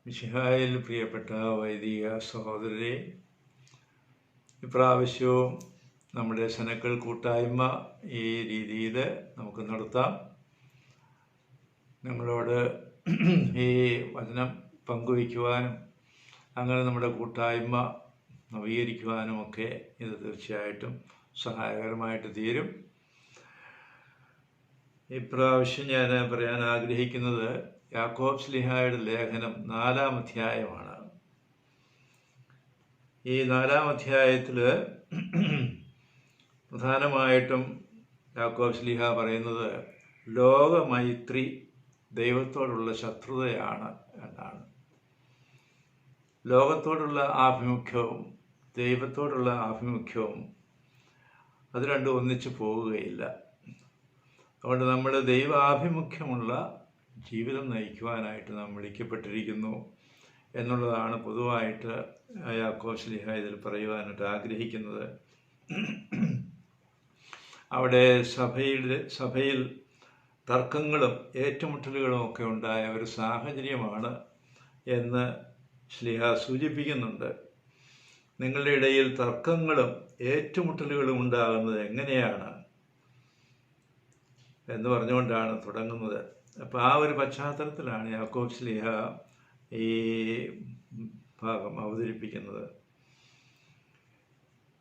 മിശിഹായിൽ പ്രിയപ്പെട്ട വൈദിക സഹോദരരെ, ഇപ്രാവശ്യവും നമ്മുടെ സനക്കൾ കൂട്ടായ്മ ഈ രീതിയിൽ നമുക്ക് നടത്താം. നിങ്ങളോട് ഈ വചനം പങ്കുവയ്ക്കുവാനും അങ്ങനെ നമ്മുടെ കൂട്ടായ്മ നവീകരിക്കുവാനുമൊക്കെ ഇത് തീർച്ചയായിട്ടും സഹായകരമായിട്ട് തീരും. ഇപ്രാവശ്യം ഞാൻ പറയാൻ ആഗ്രഹിക്കുന്നത് യാക്കോബ് ശ്ലീഹായുടെ ലേഖനം 4-ാം അധ്യായമാണ്. ഈ 4-ാം അധ്യായത്തിൽ പ്രധാനമായിട്ടും യാക്കോബ് ശ്ലീഹ പറയുന്നത് ലോകമൈത്രി ദൈവത്തോടുള്ള ശത്രുതയാണ് എന്നാണ്. ലോകത്തോടുള്ള ആഭിമുഖ്യവും ദൈവത്തോടുള്ള ആഭിമുഖ്യവും അത് രണ്ടും ഒന്നിച്ചു പോവുകയില്ല. അതുകൊണ്ട് നമ്മൾ ദൈവാഭിമുഖ്യമുള്ള ജീവിതം നയിക്കുവാനായിട്ട് നാം വിളിക്കപ്പെട്ടിരിക്കുന്നു എന്നുള്ളതാണ് പൊതുവായിട്ട് യാക്കോബ് ശ്ലീഹ ഇതിൽ പറയുവാനായിട്ട് ആഗ്രഹിക്കുന്നത്. അവിടെ സഭയിൽ തർക്കങ്ങളും ഏറ്റുമുട്ടലുകളും ഒക്കെ ഉണ്ടായ ഒരു സാഹചര്യമാണ് എന്ന് ശ്ലീഹ സൂചിപ്പിക്കുന്നുണ്ട്. നിങ്ങളുടെ ഇടയിൽ തർക്കങ്ങളും ഏറ്റുമുട്ടലുകളും ഉണ്ടാകുന്നത് എങ്ങനെയാണ് എന്ന് പറഞ്ഞുകൊണ്ടാണ് തുടങ്ങുന്നത്. അപ്പോൾ ആ ഒരു പശ്ചാത്തലത്തിലാണ് യാക്കോബ് ശ്ലീഹ ഈ ഭാഗം അവതരിപ്പിക്കുന്നത്.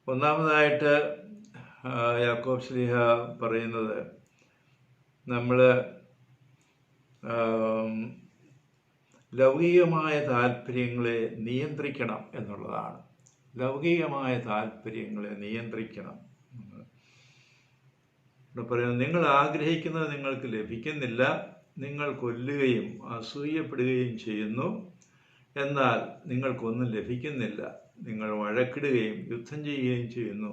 ഒന്നാമതായിട്ട് യാക്കോബ് ശ്ലീഹ പറയുന്നത് നമ്മൾ ലൗകികമായ താല്പര്യങ്ങളെ നിയന്ത്രിക്കണം എന്നുള്ളതാണ്. ലൗകികമായ താല്പര്യങ്ങളെ നിയന്ത്രിക്കണം. ഇവിടെ പറയുന്നത്, നിങ്ങൾ ആഗ്രഹിക്കുന്നത് നിങ്ങൾക്ക് ലഭിക്കുന്നില്ല, നിങ്ങൾ കൊല്ലുകയും അസൂയപ്പെടുകയും ചെയ്യുന്നു, എന്നാൽ നിങ്ങൾക്കൊന്നും ലഭിക്കുന്നില്ല. നിങ്ങൾ വഴക്കിടുകയും യുദ്ധം ചെയ്യുകയും ചെയ്യുന്നു,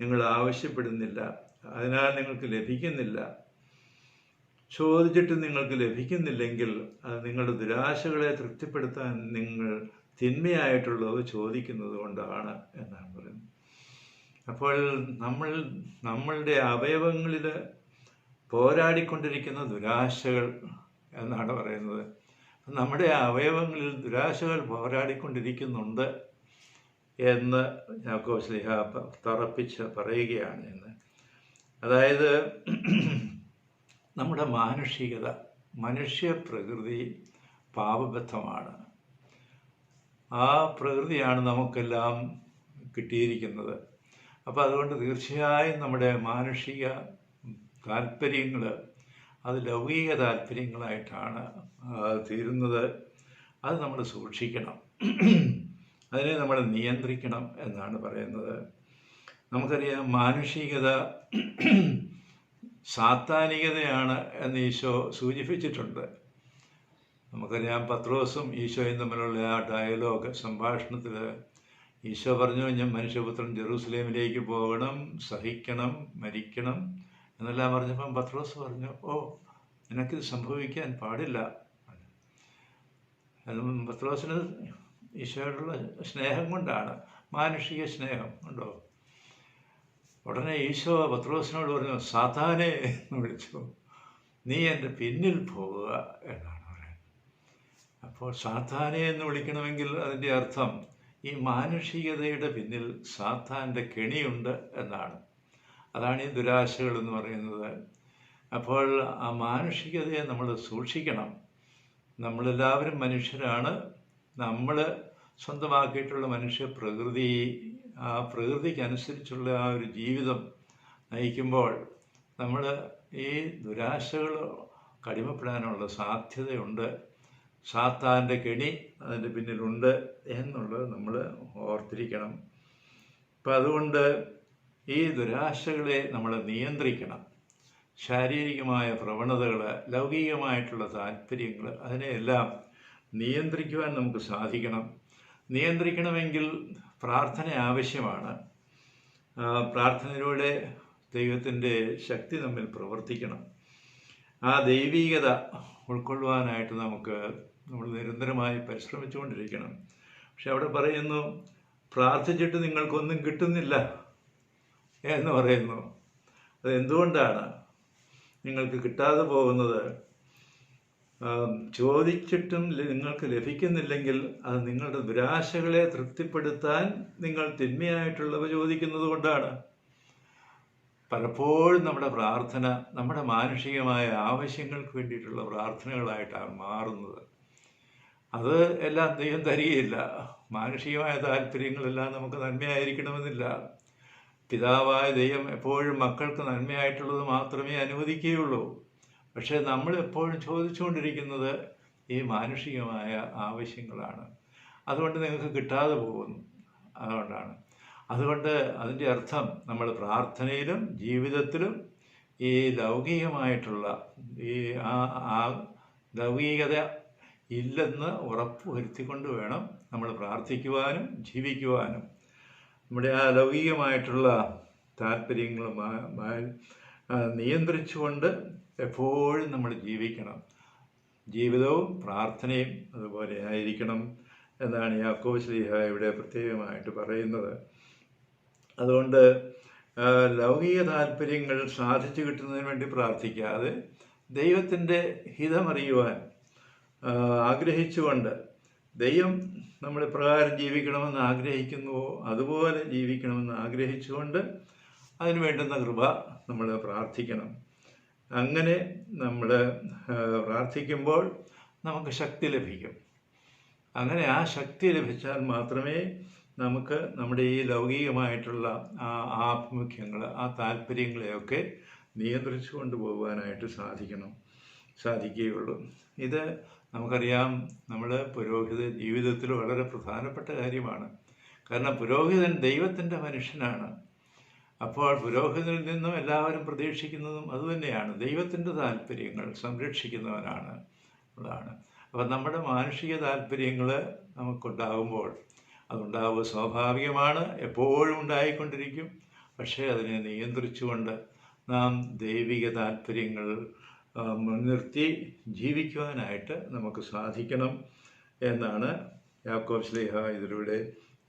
നിങ്ങൾ ആവശ്യപ്പെടുന്നില്ല, അതിനാൽ നിങ്ങൾക്ക് ലഭിക്കുന്നില്ല. ചോദിച്ചിട്ട് നിങ്ങൾക്ക് ലഭിക്കുന്നില്ലെങ്കിൽ അത് നിങ്ങളുടെ ദുരാശകളെ തൃപ്തിപ്പെടുത്താൻ നിങ്ങൾ തിന്മയായിട്ടുള്ളത് ചോദിക്കുന്നത് കൊണ്ടാണ് എന്നാണ് പറയുന്നത്. അപ്പോൾ നമ്മളുടെ അവയവങ്ങളിൽ പോരാടിക്കൊണ്ടിരിക്കുന്ന ദുരാശകൾ എന്നാണ് പറയുന്നത്. നമ്മുടെ അവയവങ്ങളിൽ ദുരാശകൾ പോരാടിക്കൊണ്ടിരിക്കുന്നുണ്ട് എന്ന് യാക്കോബ് ശ്ലീഹ തറപ്പിച്ച് പറയുകയാണ് എന്ന്. അതായത് നമ്മുടെ മാനുഷികത, മനുഷ്യ പ്രകൃതി പാപബദ്ധമാണ്. ആ പ്രകൃതിയാണ് നമുക്കെല്ലാം കിട്ടിയിരിക്കുന്നത്. അപ്പോൾ അതുകൊണ്ട് തീർച്ചയായും നമ്മുടെ മാനുഷിക താല്പര്യങ്ങൾ അത് ലൗകിക താല്പര്യങ്ങളായിട്ടാണ് തീരുന്നത്. അത് നമ്മൾ സൂക്ഷിക്കണം, അതിനെ നമ്മൾ നിയന്ത്രിക്കണം എന്നാണ് പറയുന്നത്. നമുക്കറിയാം, മാനുഷികത സാത്താനികതയാണ് എന്ന് ഈശോ സൂചിപ്പിച്ചിട്ടുണ്ട്. നമുക്കറിയാം, പത്രോസും ഈശോയും തമ്മിലുള്ള ആ ഡയലോഗ് സംഭാഷണത്തിൽ ഈശോ പറഞ്ഞു, ഞാൻ മനുഷ്യപുത്രൻ ജെറൂസലേമിലേക്ക് പോകണം, സഹിക്കണം, മരിക്കണം എന്നെല്ലാം പറഞ്ഞപ്പം പത്രോസ് പറഞ്ഞു, ഓ, നിനക്കിത് സംഭവിക്കാൻ പാടില്ല. പത്രോസിന് ഈശോയോടുള്ള സ്നേഹം കൊണ്ടാണ്, മാനുഷിക സ്നേഹം ഉണ്ടോ. ഉടനെ ഈശോ പത്രോസിനോട് പറഞ്ഞു, സാത്താനെ എന്ന് വിളിച്ചു, നീ എൻ്റെ പിന്നിൽ പോവുക എന്നാണ് പറയുന്നത്. അപ്പോൾ സാത്താനെ എന്ന് വിളിക്കണമെങ്കിൽ അതിൻ്റെ അർത്ഥം ഈ മാനുഷികതയുടെ പിന്നിൽ സാത്താൻ്റെ കെണിയുണ്ട് എന്നാണ്. അതാണ് ഈ ദുരാശകൾ എന്ന് പറയുന്നത്. അപ്പോൾ ആ മാനുഷികതയെ നമ്മൾ സൂക്ഷിക്കണം. നമ്മളെല്ലാവരും മനുഷ്യരാണ്. നമ്മൾ സ്വന്തമാക്കിയിട്ടുള്ള മനുഷ്യ പ്രകൃതി, ആ പ്രകൃതിക്കനുസരിച്ചുള്ള ആ ഒരു ജീവിതം നയിക്കുമ്പോൾ നമ്മൾ ഈ ദുരാശകൾ കടിമപ്പെടാനുള്ള സാധ്യതയുണ്ട്. സാത്താൻ്റെ കെണി അതിൻ്റെ പിന്നിലുണ്ട് എന്നുള്ളത് നമ്മൾ ഓർത്തിരിക്കണം. അപ്പം അതുകൊണ്ട് ഈ ദുരാശകളെ നമ്മൾ നിയന്ത്രിക്കണം. ശാരീരികമായ പ്രവണതകൾ, ലൗകികമായിട്ടുള്ള താല്പര്യങ്ങൾ, അതിനെയെല്ലാം നിയന്ത്രിക്കുവാൻ നമുക്ക് സാധിക്കണം. നിയന്ത്രിക്കണമെങ്കിൽ പ്രാർത്ഥന ആവശ്യമാണ്. പ്രാർത്ഥനയിലൂടെ ദൈവത്തിൻ്റെ ശക്തി നമ്മിൽ പ്രവർത്തിക്കണം. ആ ദൈവീകത ഉൾക്കൊള്ളുവാനായിട്ട് നമ്മൾ നിരന്തരമായി പരിശ്രമിച്ചുകൊണ്ടിരിക്കണം. പക്ഷെ അവിടെ പറയുന്നു, പ്രാർത്ഥിച്ചിട്ട് നിങ്ങൾക്കൊന്നും കിട്ടുന്നില്ല എന്ന് പറയുന്നു. അതെന്തുകൊണ്ടാണ് നിങ്ങൾക്ക് കിട്ടാതെ പോകുന്നത്? ചോദിച്ചിട്ടും നിങ്ങൾക്ക് ലഭിക്കുന്നില്ലെങ്കിൽ അത് നിങ്ങളുടെ ദുരാശകളെ തൃപ്തിപ്പെടുത്താൻ നിങ്ങൾ തിന്മയായിട്ടുള്ളവ ചോദിക്കുന്നത് കൊണ്ടാണ്. പലപ്പോഴും നമ്മുടെ പ്രാർത്ഥന നമ്മുടെ മാനുഷികമായ ആവശ്യങ്ങൾക്ക് വേണ്ടിയിട്ടുള്ള പ്രാർത്ഥനകളായിട്ടാണ് മാറുന്നത്. അത് എല്ലാം ദൈവം തരികയില്ല. മാനുഷികമായ താല്പര്യങ്ങളെല്ലാം നമുക്ക് നന്മയായിരിക്കണമെന്നില്ല. പിതാവായ ദൈവം എപ്പോഴും മക്കൾക്ക് നന്മയായിട്ടുള്ളത് മാത്രമേ അനുവദിക്കുകയുള്ളൂ. പക്ഷേ നമ്മൾ എപ്പോഴും ചോദിച്ചുകൊണ്ടിരിക്കുന്നത് ഈ മാനുഷികമായ ആവശ്യങ്ങളാണ്. അതുകൊണ്ട് നിങ്ങൾക്ക് കിട്ടാതെ പോകുന്നു. അതുകൊണ്ട് അതിൻ്റെ അർത്ഥം നമ്മൾ പ്രാർത്ഥനയിലും ജീവിതത്തിലും ഈ ലൗകികമായിട്ടുള്ള ഈ ലൗകികത ഇല്ലെന്ന് ഉറപ്പ് വരുത്തിക്കൊണ്ട് വേണം നമ്മൾ പ്രാർത്ഥിക്കുവാനും ജീവിക്കുവാനും. നമ്മുടെ ആ ലൗകികമായിട്ടുള്ള താല്പര്യങ്ങൾ നിയന്ത്രിച്ചുകൊണ്ട് എപ്പോഴും നമ്മൾ ജീവിക്കണം. ജീവിതവും പ്രാർത്ഥനയും അതുപോലെ ആയിരിക്കണം എന്നാണ് യാക്കോബ് ശ്ലീഹ ഇവിടെ പ്രത്യേകമായിട്ട് പറയുന്നത്. അതുകൊണ്ട് ലൗകിക താല്പര്യങ്ങൾ സാധിച്ചു കിട്ടുന്നതിന് വേണ്ടി പ്രാർത്ഥിക്കാതെ ദൈവത്തിൻ്റെ ഹിതമറിയുവാൻ ആഗ്രഹിച്ചുകൊണ്ട് ദൈവം നമ്മൾ പ്രകാരം ജീവിക്കണമെന്ന് ആഗ്രഹിക്കുന്നുവോ അതുപോലെ ജീവിക്കണമെന്ന് ആഗ്രഹിച്ചുകൊണ്ട് അതിന് വേണ്ടുന്ന കൃപ നമ്മൾ പ്രാർത്ഥിക്കണം. അങ്ങനെ നമ്മൾ പ്രാർത്ഥിക്കുമ്പോൾ നമുക്ക് ശക്തി ലഭിക്കും. അങ്ങനെ ആ ശക്തി ലഭിച്ചാൽ മാത്രമേ നമുക്ക് നമ്മുടെ ഈ ലൗകികമായിട്ടുള്ള ആ ആഭിമുഖ്യങ്ങൾ ആ താല്പര്യങ്ങളെയൊക്കെ നിയന്ത്രിച്ചു കൊണ്ടുപോകാനായിട്ട് സാധിക്കുകയുള്ളൂ. ഇത് നമുക്കറിയാം, നമ്മുടെ പുരോഹിത ജീവിതത്തിൽ വളരെ പ്രധാനപ്പെട്ട കാര്യമാണ്. കാരണം പുരോഹിതൻ ദൈവത്തിൻ്റെ മനുഷ്യനാണ്. അപ്പോൾ പുരോഹിതനിൽ നിന്നും എല്ലാവരും പ്രതീക്ഷിക്കുന്നതും അതുതന്നെയാണ്, ദൈവത്തിൻ്റെ താല്പര്യങ്ങൾ സംരക്ഷിക്കുന്നവനാണ് ഉള്ളതാണ്. അപ്പം നമ്മുടെ മാനുഷിക താല്പര്യങ്ങൾ നമുക്കുണ്ടാകുമ്പോൾ അതുണ്ടാവുക സ്വാഭാവികമാണ്, എപ്പോഴും ഉണ്ടായിക്കൊണ്ടിരിക്കും. പക്ഷേ അതിനെ നിയന്ത്രിച്ചുകൊണ്ട് നാം ദൈവിക താല്പര്യങ്ങൾ മുൻനിർത്തി ജീവിക്കുവാനായിട്ട് നമുക്ക് സാധിക്കണം എന്നാണ് യാക്കോബ് ശ്ലീഹ ഇതിലൂടെ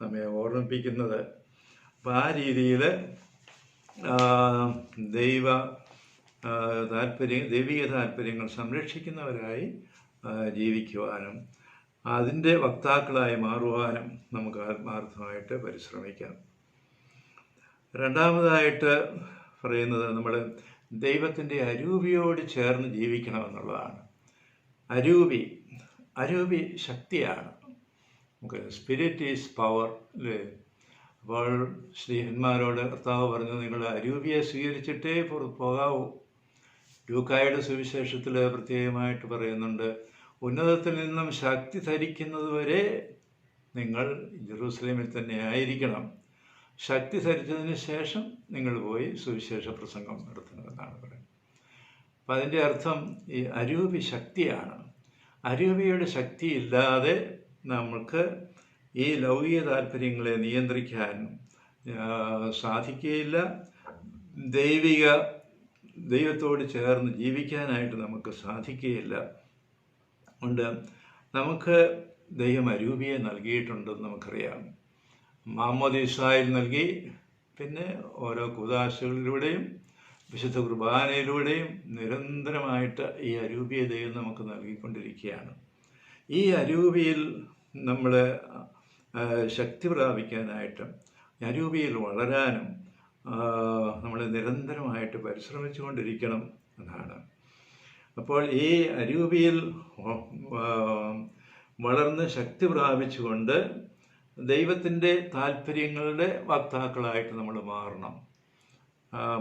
നമ്മെ ഓർമ്മിപ്പിക്കുന്നത്. അപ്പം ആ രീതിയിൽ ദൈവിക താല്പര്യങ്ങൾ സംരക്ഷിക്കുന്നവരായി ജീവിക്കുവാനും അതിൻ്റെ വക്താക്കളായി മാറുവാനും നമുക്ക് ആത്മാർത്ഥമായിട്ട് പരിശ്രമിക്കാം. രണ്ടാമതായിട്ട് പറയുന്നത് നമ്മൾ ദൈവത്തിൻ്റെ അരൂപിയോട് ചേർന്ന് ജീവിക്കണമെന്നുള്ളതാണ്. അരൂപി ശക്തിയാണ്. നമുക്ക് സ്പിരിറ്റ് ഈസ് പവർ അല്ലേ? അപ്പോൾ ശ്രീഹന്മാരോട് കർത്താവ് പറഞ്ഞു, നിങ്ങൾ അരൂപിയെ സ്വീകരിച്ചിട്ടേ പോകാവൂ. ലൂക്കായുടെ സുവിശേഷത്തിൽ പ്രത്യേകമായിട്ട് പറയുന്നുണ്ട്, ഉന്നതത്തിൽ നിന്നും ശക്തി ധരിക്കുന്നത് വരെ നിങ്ങൾ ജെറൂസലേമിൽ തന്നെ ആയിരിക്കണം. ശക്തി ധരിച്ചതിന് ശേഷം നിങ്ങൾ പോയി സുവിശേഷ പ്രസംഗം നടത്തണമെന്നാണ് പറയുന്നത്. അപ്പം അതിൻ്റെ അർത്ഥം ഈ അരൂപി ശക്തിയാണ്. അരൂപിയുടെ ശക്തി ഇല്ലാതെ നമുക്ക് ഈ ലൗകിക താല്പര്യങ്ങളെ നിയന്ത്രിക്കാൻ സാധിക്കുകയില്ല. ദൈവത്തോട് ചേർന്ന് ജീവിക്കാനായിട്ട് നമുക്ക് സാധിക്കുകയില്ല. അതുകൊണ്ട് നമുക്ക് ദൈവം അരൂപിയെ നൽകിയിട്ടുണ്ടെന്ന് നമുക്കറിയാം. മാമോദീസായിൽ നൽകി, പിന്നെ ഓരോ കൂദാശകളിലൂടെയും വിശുദ്ധ കുർബാനയിലൂടെയും നിരന്തരമായിട്ട് ഈ അരൂപിയെ ദൈവം നമുക്ക് നൽകിക്കൊണ്ടിരിക്കുകയാണ്. ഈ അരൂപിയിൽ നമ്മൾ ശക്തി പ്രാപിക്കാനായിട്ടും അരൂപിയിൽ വളരാനും നമ്മൾ നിരന്തരമായിട്ട് പരിശ്രമിച്ചു കൊണ്ടിരിക്കണം എന്നാണ്. അപ്പോൾ ഈ അരൂപിയിൽ വളർന്ന് ശക്തി പ്രാപിച്ചുകൊണ്ട് ദൈവത്തിൻ്റെ താല്പര്യങ്ങളുടെ വക്താക്കളായിട്ട് നമ്മൾ മാറണം,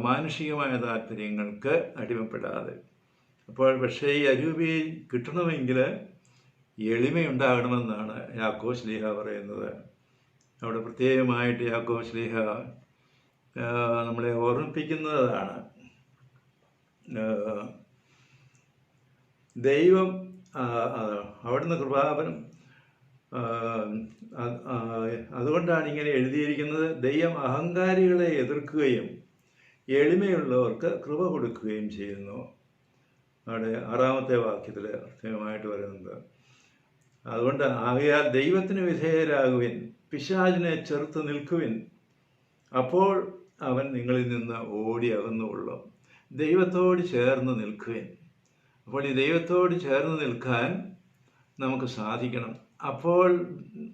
മാനുഷികമായ താല്പര്യങ്ങൾക്ക് അടിമപ്പെടാതെ. അപ്പോൾ പക്ഷേ ഈ അരൂപി കിട്ടണമെങ്കിൽ എളിമയുണ്ടാകണമെന്നാണ് യാക്കോബ് ശ്ലീഹ പറയുന്നത്. അവിടെ പ്രത്യേകമായിട്ട് യാക്കോബ് ശ്ലീഹ നമ്മളെ ഓർമ്മിപ്പിക്കുന്നതാണ്. ദൈവം അവിടുന്ന് കൃപാപനം, അതുകൊണ്ടാണ് ഇങ്ങനെ എഴുതിയിരിക്കുന്നത്, ദൈവം അഹങ്കാരികളെ എതിർക്കുകയും എളിമയുള്ളവർക്ക് കൃപ കൊടുക്കുകയും ചെയ്യുന്നു. അവിടെ 6-ാമത്തെ വാക്യത്തിൽ പ്രത്യേകമായിട്ട് പറയുന്നത്. അതുകൊണ്ട് ആകയാൽ ദൈവത്തിന് വിധേയരാകുവിൻ, പിശാചിനെ ചെറുത്ത് നിൽക്കുവിൻ, അപ്പോൾ അവൻ നിങ്ങളിൽ നിന്ന് ഓടി അകന്നുകൊള്ളും. ദൈവത്തോട് ചേർന്ന് നിൽക്കുവിൻ. അപ്പോൾ ഈ ദൈവത്തോട് ചേർന്ന് നിൽക്കാൻ നമുക്ക് സാധിക്കണം. അപ്പോൾ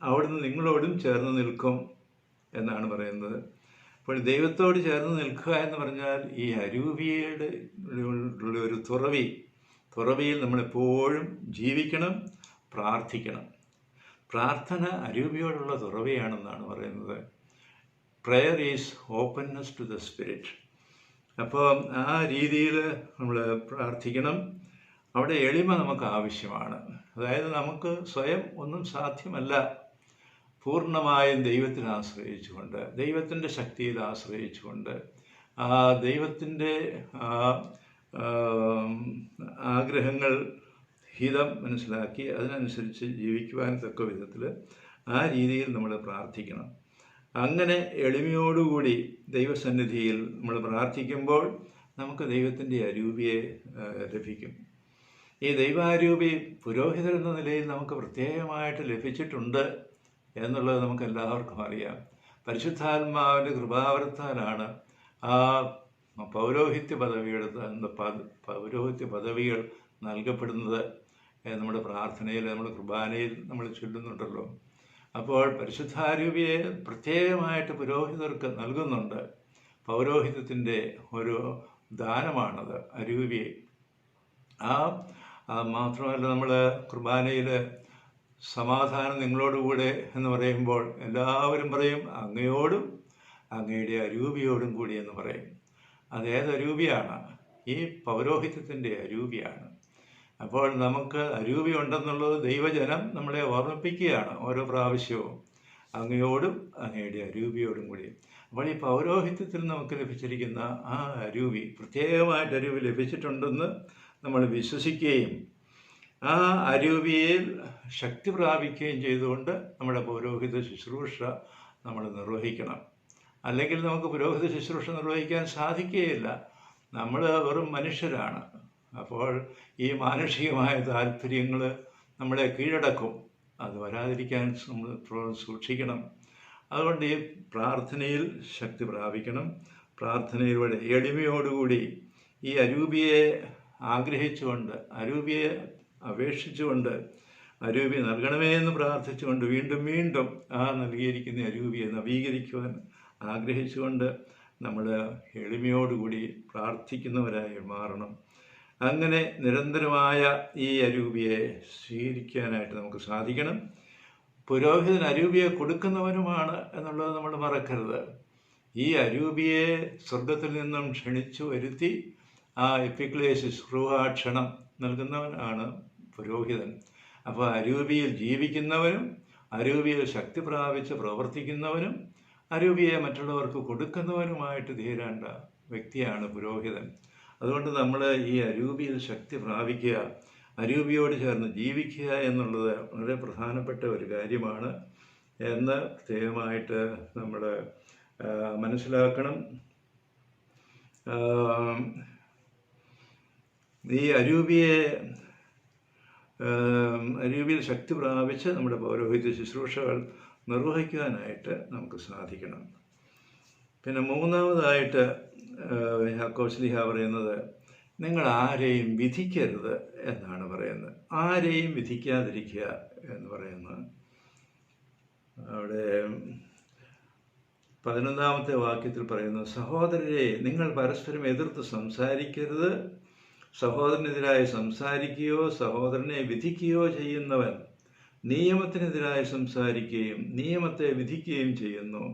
അവിടുന്ന് നിങ്ങളോടും ചേർന്ന് നിൽക്കും എന്നാണ് പറയുന്നത്. അപ്പോൾ ദൈവത്തോട് ചേർന്ന് നിൽക്കുക എന്ന് പറഞ്ഞാൽ ഈ അരൂപിയുടെ ഒരു തുറവിയിൽ നമ്മളെപ്പോഴും ജീവിക്കണം, പ്രാർത്ഥിക്കണം. പ്രാർത്ഥന അരൂപിയോടുള്ള തുറവിയാണെന്നാണ് പറയുന്നത്. Prayer is openness to the spirit. അപ്പോൾ ആ രീതിയിൽ നമ്മൾ പ്രാർത്ഥിക്കണം. അവിടെ എളിമ നമുക്ക് ആവശ്യമാണ്. അതായത് നമുക്ക് സ്വയം ഒന്നും സാധ്യമല്ല. പൂർണ്ണമായും ദൈവത്തിൽ ആശ്രയിച്ചുകൊണ്ട്, ദൈവത്തിൻ്റെ ശക്തിയിൽ ആശ്രയിച്ചുകൊണ്ട്, ആ ദൈവത്തിൻ്റെ ആഗ്രഹങ്ങൾ, ഹിതം മനസ്സിലാക്കി അതിനനുസരിച്ച് ജീവിക്കുവാൻ തക്ക വിധത്തിൽ ആ രീതിയിൽ നമ്മൾ പ്രാർത്ഥിക്കണം. അങ്ങനെ എളിമയോടുകൂടി ദൈവസന്നിധിയിൽ നമ്മൾ പ്രാർത്ഥിക്കുമ്പോൾ നമുക്ക് ദൈവത്തിൻ്റെ അരൂപിയെ ലഭിക്കും. ഈ ദൈവാരൂപി പുരോഹിതർ എന്ന നിലയിൽ നമുക്ക് പ്രത്യേകമായിട്ട് ലഭിച്ചിട്ടുണ്ട് എന്നുള്ളത് നമുക്ക് എല്ലാവർക്കും അറിയാം. പരിശുദ്ധാത്മാവിൻ്റെ കൃപാവരത്താലാണ് ആ പൗരോഹിത്യ പദവികൾ നൽകപ്പെടുന്നത്. നമ്മുടെ പ്രാർത്ഥനയിൽ, നമ്മുടെ കുർബാനയിൽ നമ്മൾ ചൊല്ലുന്നുണ്ടല്ലോ. അപ്പോൾ പരിശുദ്ധാരൂപിയെ പ്രത്യേകമായിട്ട് പുരോഹിതർക്ക് നൽകുന്നുണ്ട്. പൗരോഹിത്യത്തിൻ്റെ ഒരു ദാനമാണത്, അരൂപി. മാത്രമല്ല, നമ്മൾ കുർബാനയിൽ സമാധാനം നിങ്ങളോടുകൂടെ എന്ന് പറയുമ്പോൾ എല്ലാവരും പറയും അങ്ങയോടും അങ്ങയുടെ അരൂപിയോടും കൂടി എന്ന് പറയും. അതേത് അരൂപിയാണ്? ഈ പൗരോഹിത്യത്തിൻ്റെ അരൂപിയാണ്. അപ്പോൾ നമുക്ക് അരൂപി ഉണ്ടെന്നുള്ളത് ദൈവജനം നമ്മളെ ഓർമ്മിപ്പിക്കുകയാണ് ഓരോ പ്രാവശ്യവും, അങ്ങയോടും അങ്ങയുടെ അരൂപിയോടും കൂടി. അപ്പോൾ ഈ പൗരോഹിത്യത്തിൽ നമുക്ക് ലഭിച്ചിരിക്കുന്ന ആ അരൂപി, പ്രത്യേകമായിട്ട് അരൂപി ലഭിച്ചിട്ടുണ്ടെന്ന് നമ്മൾ വിശ്വസിക്കുകയും ആ അരൂപിയിൽ ശക്തി പ്രാപിക്കുകയും ചെയ്തുകൊണ്ട് നമ്മുടെ പൗരോഹിത ശുശ്രൂഷ നമ്മൾ നിർവഹിക്കണം. അല്ലെങ്കിൽ നമുക്ക് പുരോഹിത ശുശ്രൂഷ നിർവഹിക്കാൻ സാധിക്കുകയില്ല. നമ്മൾ വെറും മനുഷ്യരാണ്. അപ്പോൾ ഈ മാനുഷികമായ താല്പര്യങ്ങൾ നമ്മളെ കീഴടക്കും. അത് വരാതിരിക്കാൻ നമ്മൾ സൂക്ഷിക്കണം. അതുകൊണ്ട് ഈ പ്രാർത്ഥനയിൽ ശക്തി പ്രാപിക്കണം. പ്രാർത്ഥനയിലൂടെ എളിമയോടുകൂടി ഈ അരൂപിയെ ആഗ്രഹിച്ചുകൊണ്ട്, അരൂപിയെ അപേക്ഷിച്ചുകൊണ്ട്, അരൂപി നൽകണമേ എന്ന് പ്രാർത്ഥിച്ചുകൊണ്ട് വീണ്ടും വീണ്ടും ആ നൽകിയിരിക്കുന്ന അരൂപിയെ നവീകരിക്കുവാൻ ആഗ്രഹിച്ചുകൊണ്ട് നമ്മൾ എളിമയോടുകൂടി പ്രാർത്ഥിക്കുന്നവരായി മാറണം. അങ്ങനെ നിരന്തരമായ ഈ അരൂപിയെ സ്വീകരിക്കാനായിട്ട് നമുക്ക് സാധിക്കണം. പുരോഹിതൻ അരൂപിയെ കൊടുക്കുന്നവനുമാണ് എന്നുള്ളത് നമ്മൾ മറക്കരുത്. ഈ അരൂപിയെ സ്വർഗത്തിൽ നിന്നും ക്ഷണിച്ചു വരുത്തി ആ എപ്പിക്ലേസിസ് ക്ഷണം നൽകുന്നവനാണ് പുരോഹിതൻ. അപ്പോൾ അരൂപിയിൽ ജീവിക്കുന്നവനും അരൂപിയിൽ ശക്തി പ്രാപിച്ച് പ്രവർത്തിക്കുന്നവനും അരൂപിയെ മറ്റുള്ളവർക്ക് കൊടുക്കുന്നവനുമായിട്ട് തീരേണ്ട വ്യക്തിയാണ് പുരോഹിതൻ. അതുകൊണ്ട് നമ്മൾ ഈ അരൂപിയിൽ ശക്തി പ്രാപിക്കുക, അരൂപിയോട് ചേർന്ന് ജീവിക്കുക എന്നുള്ളത് വളരെ പ്രധാനപ്പെട്ട ഒരു കാര്യമാണ് എന്ന് പ്രത്യേകമായിട്ട് നമ്മൾ മനസ്സിലാക്കണം. ഈ അരൂപിയിൽ ശക്തി പ്രാപിച്ച് നമ്മുടെ പൗരോഹിത്യ ശുശ്രൂഷകൾ നിർവഹിക്കാനായിട്ട് നമുക്ക് സാധിക്കണം. പിന്നെ മൂന്നാമതായിട്ട് യാക്കോബ് ശ്ലീഹ പറയുന്നത്, നിങ്ങൾ ആരെയും വിധിക്കരുത് എന്നാണ് പറയുന്നത്. ആരെയും വിധിക്കാതിരിക്കുക എന്ന് പറയുന്നത്. അവിടെ 11-ാമത്തെ വാക്യത്തിൽ പറയുന്നു, സഹോദരരെ നിങ്ങൾ പരസ്പരം എതിർത്ത് സംസാരിക്കരുത്. സഹോദരനെതിരായി സംസാരിക്കുകയോ സഹോദരനെ വിധിക്കുകയോ ചെയ്യുന്നവൻ നിയമത്തിനെതിരായി സംസാരിക്കുകയും നിയമത്തെ വിധിക്കുകയും ചെയ്യുന്നു.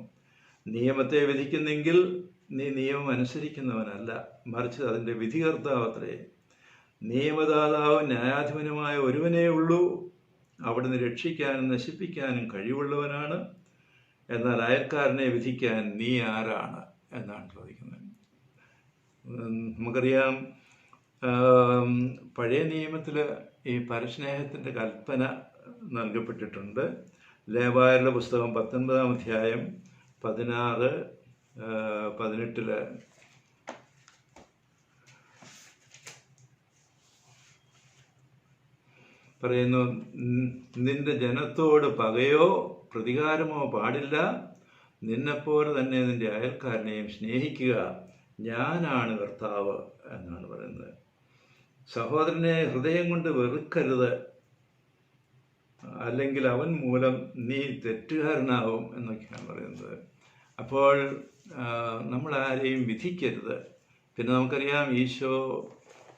നിയമത്തെ വിധിക്കുന്നെങ്കിൽ നീ നിയമം അനുസരിക്കുന്നവനല്ല, മറിച്ച് അതിൻ്റെ വിധികർത്താവത്രേ. നിയമദാതാവും ന്യായാധിപനുമായ ഒരുവനേ ഉള്ളൂ. അവിടുന്ന് രക്ഷിക്കാനും നശിപ്പിക്കാനും കഴിവുള്ളവനാണ്. എന്നാൽ അയൽക്കാരനെ വിധിക്കാൻ നീ ആരാണ് എന്നാണ് ചോദിക്കുന്നത്. നമുക്കറിയാം, പഴയ നിയമത്തിൽ ഈ പരസ്നേഹത്തിൻ്റെ കൽപ്പന നൽകപ്പെട്ടിട്ടുണ്ട്. ലേവായരുടെ പുസ്തകം 19-ാം അധ്യായം 16-18 പറയുന്നു, നിന്റെ ജനത്തോട് പകയോ പ്രതികാരമോ പാടില്ല. നിന്നെപ്പോലെ തന്നെ നിന്റെ അയൽക്കാരനെയും സ്നേഹിക്കുക. ഞാനാണ് കർത്താവ് എന്നാണ് പറയുന്നത്. സഹോദരനെ ഹൃദയം കൊണ്ട് വെറുക്കരുത്, അല്ലെങ്കിൽ അവൻ മൂലം നീ തെറ്റുകാരനാവും എന്നൊക്കെയാണ് പറയുന്നത്. അപ്പോൾ നമ്മൾ ആരെയും വിധിക്കരുത്. പിന്നെ നമുക്കറിയാം, ഈശോ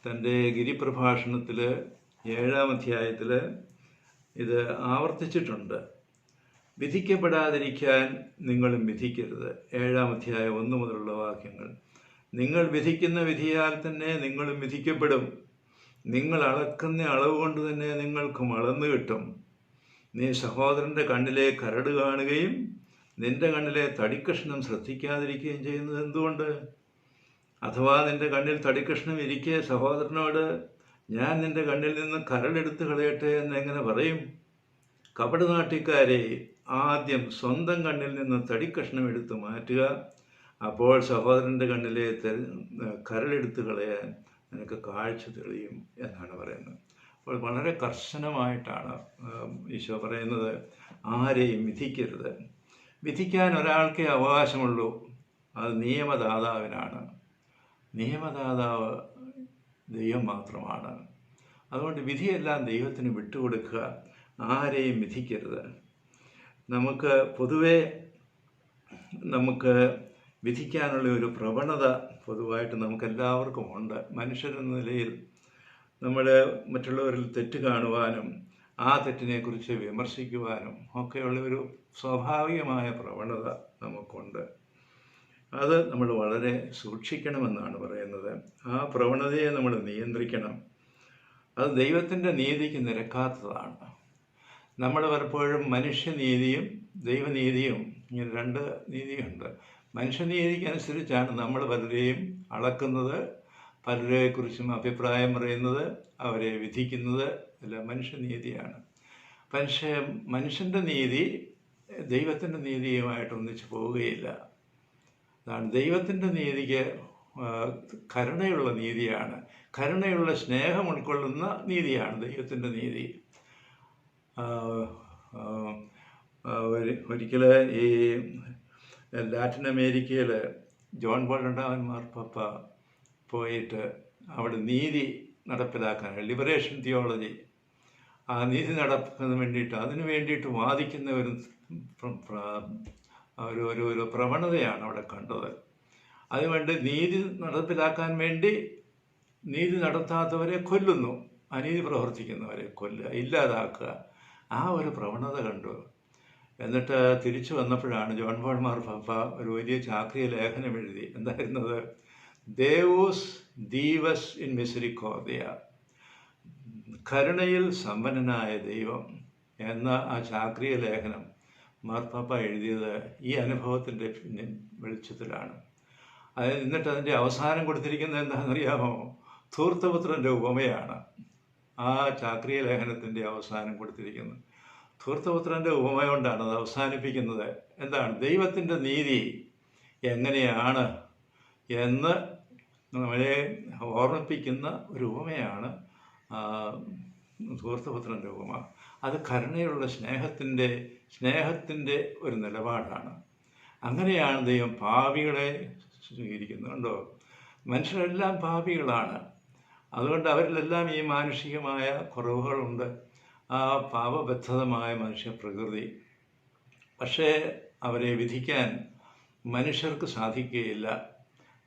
തൻ്റെ ഗിരിപ്രഭാഷണത്തിൽ 7-ാം അധ്യായത്തിൽ ഇത് ആവർത്തിച്ചിട്ടുണ്ട്. വിധിക്കപ്പെടാതിരിക്കാൻ നിങ്ങളും വിധിക്കരുത്. 7-ാം അധ്യായം 1 മുതലുള്ള വാക്യങ്ങൾ. നിങ്ങൾ വിധിക്കുന്ന വിധിയാൽ തന്നെ നിങ്ങളും വിധിക്കപ്പെടും. നിങ്ങൾ അളക്കുന്ന അളവ് കൊണ്ട് തന്നെ നിങ്ങൾക്കും അളന്നു കിട്ടും. നീ സഹോദരൻ്റെ കണ്ണിലെ കരട് കാണുകയും നിന്റെ കണ്ണിലെ തടിക്കഷ്ണം ശ്രദ്ധിക്കാതിരിക്കുകയും ചെയ്യുന്നത് എന്തുകൊണ്ട്? അഥവാ നിന്റെ കണ്ണിൽ തടിക്കഷ്ണം ഇരിക്കെ സഹോദരനോട് ഞാൻ നിന്റെ കണ്ണിൽ നിന്ന് കരടെടുത്ത് കളയട്ടെ എന്ന് എങ്ങനെ പറയും? കപടനാട്യക്കാരെ, ആദ്യം സ്വന്തം കണ്ണിൽ നിന്ന് തടിക്കഷ്ണം എടുത്ത് മാറ്റുക, അപ്പോൾ സഹോദരൻ്റെ കണ്ണിലെ കരടെടുത്ത് കളയാൻ നിനക്ക് കാഴ്ച തെളിയും എന്നാണ് പറയുന്നത്. അപ്പോൾ വളരെ കർശനമായിട്ടാണ് ഈശോ പറയുന്നത്, ആരെയും വിധിക്കരുത്. വിധിക്കാൻ ഒരാൾക്കേ അവകാശമുള്ളൂ, അത് നിയമദാതാവിനാണ്. നിയമദാതാവ് ദൈവം മാത്രമാണ്. അതുകൊണ്ട് വിധിയെല്ലാം ദൈവത്തിന് വിട്ടുകൊടുക്കുക, ആരെയും വിധിക്കരുത്. നമുക്ക് പൊതുവെ വിധിക്കാനുള്ള ഒരു പ്രവണത പൊതുവായിട്ട് നമുക്കെല്ലാവർക്കും ഉണ്ട്. മനുഷ്യരെന്ന നിലയിൽ നമ്മൾ മറ്റുള്ളവരിൽ തെറ്റ് കാണുവാനും ആ തെറ്റിനെക്കുറിച്ച് വിമർശിക്കുവാനും ഒക്കെയുള്ള ഒരു സ്വാഭാവികമായ പ്രവണത നമുക്കുണ്ട്. അത് നമ്മൾ വളരെ സൂക്ഷിക്കണമെന്നാണ് പറയുന്നത്. ആ പ്രവണതയെ നമ്മൾ നിയന്ത്രിക്കണം. അത് ദൈവത്തിൻ്റെ നീതിക്ക് നിരക്കാത്തതാണ്. നമ്മൾ പലപ്പോഴും മനുഷ്യനീതിയും ദൈവനീതിയും ഇങ്ങനെ രണ്ട് നീതിയുണ്ട്. മനുഷ്യനീതിക്കനുസരിച്ചാണ് നമ്മൾ പലരെയും അളക്കുന്നത്, പലരെക്കുറിച്ചും അഭിപ്രായം പറയുന്നത്, അവരെ വിധിക്കുന്നത്. എല്ലാം മനുഷ്യനീതിയാണ്. പക്ഷേ മനുഷ്യൻ്റെ നീതി ദൈവത്തിൻ്റെ നീതിയുമായിട്ട് ഒന്നിച്ച് പോവുകയില്ല. അതാണ് ദൈവത്തിൻ്റെ നീതിക്ക് കരുണയുള്ള നീതിയാണ്, കരുണയുള്ള സ്നേഹം ഉൾക്കൊള്ളുന്ന നീതിയാണ് ദൈവത്തിൻ്റെ നീതി. ഒരിക്കൽ ഈ ലാറ്റിൻ അമേരിക്കയിൽ ജോൺ പോൾ രണ്ടാമൻ മാർപ്പാപ്പ പോയിട്ട് അവിടെ നീതി നടപ്പിലാക്കാൻ, ലിബറേഷൻ തിയോളജി, ആ നീതി നടപ്പിന് വേണ്ടിയിട്ട് അതിനു വേണ്ടിയിട്ട് വാദിക്കുന്ന ഒരു പ്രവണതയാണ് അവിടെ കണ്ടത്. അതുകൊണ്ട് നീതി നടപ്പിലാക്കാൻ വേണ്ടി നീതി നടത്താത്തവരെ കൊല്ലുന്നു, അനീതി പ്രവർത്തിക്കുന്നവരെ കൊല്ലുക, ഇല്ലാതാക്കുക, ആ ഒരു പ്രവണത കണ്ടു. എന്നിട്ട് തിരിച്ചു വന്നപ്പോഴാണ് ജോൺ പോൾ മാർപ്പാപ്പ ഒരു വലിയ ചാക്രിക ലേഖനം എഴുതി. എന്തായിരുന്നത്? ദേവോസ് ദീവസ് ഇൻ മിസറിക്കോർഡിയ, കരുണയിൽ സമ്പന്നനായ ദൈവം എന്ന ആ ചാക്രിക ലേഖനം മാർപ്പാപ്പ എഴുതിയത് ഈ അനുഭവത്തിൻ്റെ വെളിച്ചത്തിലാണ്. എന്നിട്ട് അതിൻ്റെ അവസാനം കൊടുത്തിരിക്കുന്നത് എന്താണെന്നറിയാമോ? ധൂർത്തപുത്രൻ്റെ ഉപമയാണ് ആ ചാക്രിക ലേഖനത്തിൻ്റെ അവസാനം കൊടുത്തിരിക്കുന്നത്. ധൂർത്തപുത്രൻ്റെ ഉപമ കൊണ്ടാണ് അത് അവസാനിപ്പിക്കുന്നത്. എന്താണ്? ദൈവത്തിൻ്റെ നീതി എങ്ങനെയാണ് എന്ന് നമ്മളെ ഓർമ്മിപ്പിക്കുന്ന ഒരു ഉപമയാണ് ധൂർത്തപുത്രൻ്റെ ഉപമ. അത് കരുണയുള്ള സ്നേഹത്തിൻ്റെ ഒരു നിലപാടാണ്. അങ്ങനെയാണ് ദൈവം പാപികളെ സ്വീകരിക്കുന്നത്. കണ്ടോ? മനുഷ്യരെല്ലാം പാപികളാണ്. അതുകൊണ്ട് അവരിലെല്ലാം ഈ മാനുഷികമായ കുറവുകളുണ്ട്, ആ പാപബദ്ധമായ മനുഷ്യപ്രകൃതി. പക്ഷേ അവരെ വിധിക്കാൻ മനുഷ്യർക്ക് സാധിക്കുകയില്ല.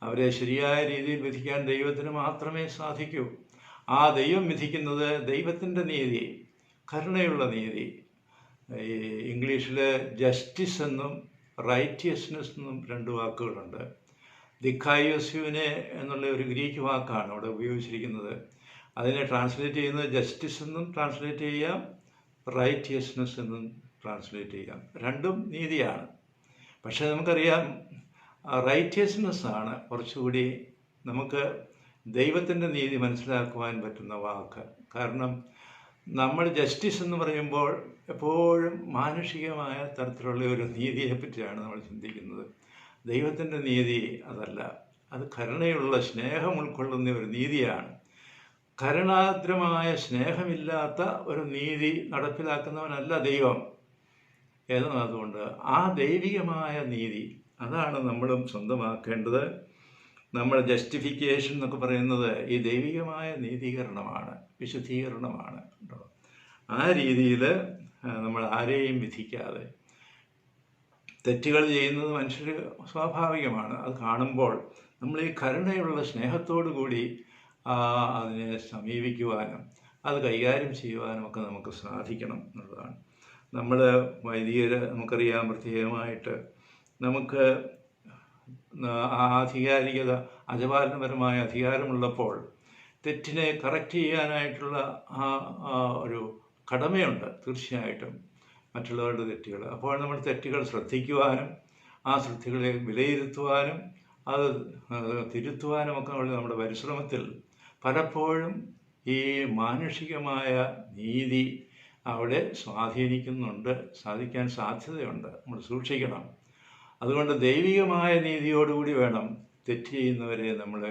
അവരെ ശരിയായ രീതിയിൽ വിധിക്കാൻ ദൈവത്തിന് മാത്രമേ സാധിക്കൂ. ആ ദൈവം വിധിക്കുന്നത് ദൈവത്തിൻ്റെ നീതി, കരുണയുള്ള നീതി. ഈ ഇംഗ്ലീഷിൽ ജസ്റ്റിസ് എന്നും റൈറ്റിയസ്നെസ് എന്നും രണ്ട് വാക്കുകളുണ്ട്. ദിക്കായോസ്യുവിനെ എന്നുള്ള ഒരു ഗ്രീക്ക് വാക്കാണ് അവിടെ ഉപയോഗിച്ചിരിക്കുന്നത്. അതിനെ ട്രാൻസ്ലേറ്റ് ചെയ്യുന്നത് ജസ്റ്റിസ് എന്നും ട്രാൻസ്ലേറ്റ് ചെയ്യാം, റൈറ്റിയസ്നെസ് എന്നും ട്രാൻസ്ലേറ്റ് ചെയ്യാം. രണ്ടും നീതിയാണ്. പക്ഷേ നമുക്കറിയാം, റൈറ്റിയസ്നെസ് ആണ് കുറച്ചുകൂടി നമുക്ക് ദൈവത്തിൻ്റെ നീതി മനസ്സിലാക്കുവാൻ പറ്റുന്ന വാക്ക്. കാരണം നമ്മൾ ജസ്റ്റിസ് എന്ന് പറയുമ്പോൾ എപ്പോഴും മാനുഷികമായ തരത്തിലുള്ള ഒരു നീതിയെ പറ്റിയാണ് നമ്മൾ ചിന്തിക്കുന്നത്. ദൈവത്തിൻ്റെ നീതി അതല്ല, അത് കരുണയുള്ള സ്നേഹം ഉൾക്കൊള്ളുന്ന ഒരു നീതിയാണ്. കരുണാദ്രമായ സ്നേഹമില്ലാത്ത ഒരു നീതി നടപ്പിലാക്കുന്നവനല്ല ദൈവം. അതുകൊണ്ട് ആ ദൈവികമായ നീതി, അതാണ് നമ്മളും സ്വന്തമാക്കേണ്ടത്. നമ്മുടെ ജസ്റ്റിഫിക്കേഷൻ എന്നൊക്കെ പറയുന്നത് ഈ ദൈവികമായ നീതീകരണമാണ്, വിശുദ്ധീകരണമാണ് കേട്ടോ. ആ രീതിയിൽ നമ്മൾ ആരെയും വിധിക്കാതെ, തെറ്റുകൾ ചെയ്യുന്നത് മനുഷ്യർ സ്വാഭാവികമാണ്. അത് കാണുമ്പോൾ നമ്മൾ ഈ കരുണയുള്ള സ്നേഹത്തോടു കൂടി അതിനെ സമീപിക്കുവാനും അത് കൈകാര്യം ചെയ്യുവാനും ഒക്കെ നമുക്ക് സാധിക്കണം എന്നുള്ളതാണ്. നമ്മൾ വൈദികർ നമുക്കറിയാം, പ്രത്യേകമായിട്ട് നമുക്ക് ആധികാരികത, അജപാലനപരമായ അധികാരമുള്ളപ്പോൾ തെറ്റിനെ കറക്റ്റ് ചെയ്യാനായിട്ടുള്ള ഒരു കടമയുണ്ട് തീർച്ചയായിട്ടും, മറ്റുള്ളവരുടെ തെറ്റുകൾ. അപ്പോൾ നമ്മൾ തെറ്റുകൾ ശ്രദ്ധിക്കുവാനും ആ ശ്രദ്ധകളെ വിലയിരുത്തുവാനും അത് തിരുത്തുവാനും ഒക്കെ ഉള്ള നമ്മുടെ പരിശ്രമത്തിൽ പലപ്പോഴും ഈ മാനുഷികമായ നീതി അവിടെ സാധിക്കാൻ സാധ്യതയുണ്ട്. നമ്മൾ സൂക്ഷിക്കണം. അതുകൊണ്ട് ദൈവികമായ നീതിയോടുകൂടി വേണം തെറ്റ് ചെയ്യുന്നവരെ നമ്മൾ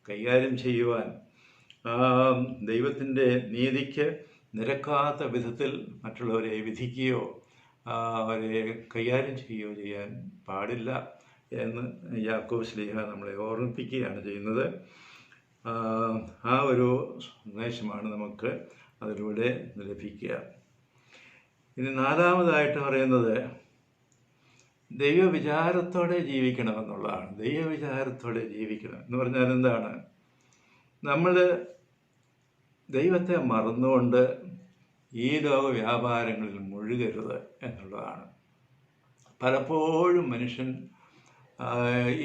കൈകാര്യം ചെയ്യുവാൻ. ദൈവത്തിൻ്റെ നീതിക്ക് നിരക്കാത്ത വിധത്തിൽ മറ്റുള്ളവരെ വിധിക്കുകയോ അവരെ കൈകാര്യം ചെയ്യുകയോ ചെയ്യാൻ പാടില്ല എന്ന് യാക്കോബ് ശ്ലീഹ നമ്മളെ ഓർമ്മിപ്പിക്കുകയാണ് ചെയ്യുന്നത്. ആ ഒരു സന്ദേശമാണ് നമുക്ക് അതിലൂടെ ലഭിക്കുക. ഇനി നാലാമതായിട്ട് പറയുന്നത് ദൈവവിചാരത്തോടെ ജീവിക്കണമെന്നുള്ളതാണ്. ദൈവവിചാരത്തോടെ ജീവിക്കണം എന്ന് പറഞ്ഞാൽ എന്താണ്? നമ്മൾ ദൈവത്തെ മറന്നുകൊണ്ട് ഈ ലോക വ്യാപാരങ്ങളിൽ മുഴുകരുത് എന്നുള്ളതാണ്. പലപ്പോഴും മനുഷ്യൻ